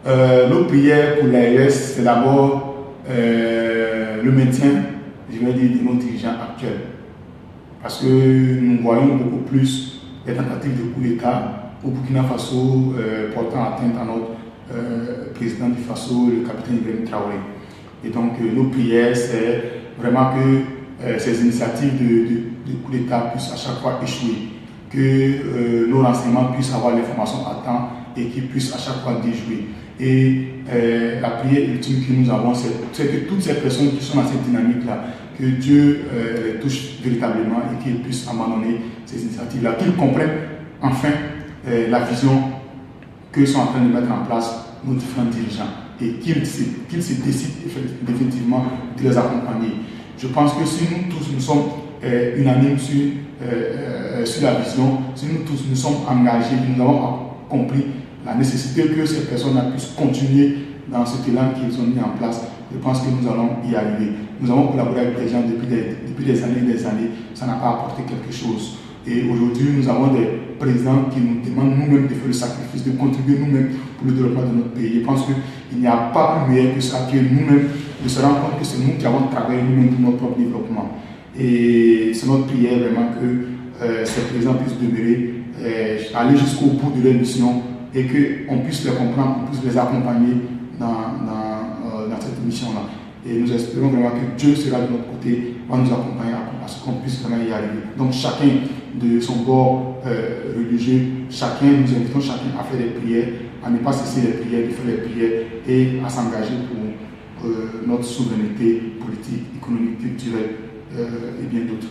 Notre prière pour l'AES, c'est d'abord le maintien, je vais dire, de nos dirigeants actuels. Parce que nous voyons beaucoup plus des tentatives de coup d'État au Burkina Faso portant atteinte à notre président du Faso, le capitaine Ibrahim Traoré. Et donc nos prières, c'est vraiment que ces initiatives de coup d'État puissent à chaque fois échouer, que nos renseignements puissent avoir l'information à temps et qu'ils puissent à chaque fois déjouer. Et la prière ultime que nous avons, c'est que toutes ces personnes qui sont dans cette dynamique-là, que Dieu les touche véritablement et qu'ils puissent abandonner ces initiatives-là, qu'ils comprennent enfin la vision que sont en train de mettre en place nos différents dirigeants et qu'ils se décident définitivement de les accompagner. Je pense que si nous tous nous sommes unanimes sur la vision, si nous tous nous sommes engagés, nous avons compris la nécessité que ces personnes puissent continuer dans cet élan qu'ils ont mis en place, je pense que nous allons y arriver. Nous avons collaboré avec des gens depuis des années, ça n'a pas apporté quelque chose. Et aujourd'hui, nous avons des présidents qui nous demandent nous-mêmes de faire le sacrifice, de contribuer nous-mêmes pour le développement de notre pays. Je pense qu'il n'y a pas plus meilleur que ça, que nous-mêmes de se rendre compte que c'est nous qui avons travaillé nous-mêmes pour notre propre développement. Et c'est notre prière vraiment que ces présidents puissent demeurer, aller jusqu'au bout de leur mission et qu'on puisse les comprendre, qu'on puisse les accompagner dans cette mission-là. Et nous espérons vraiment que Dieu sera de notre côté, va nous accompagner à ce qu'on puisse vraiment y arriver. Donc chacun de son bord religieux, nous invitons chacun à faire des prières, à ne pas cesser les prières, de faire les prières et à s'engager pour notre souveraineté politique, économique, culturelle et bien d'autres.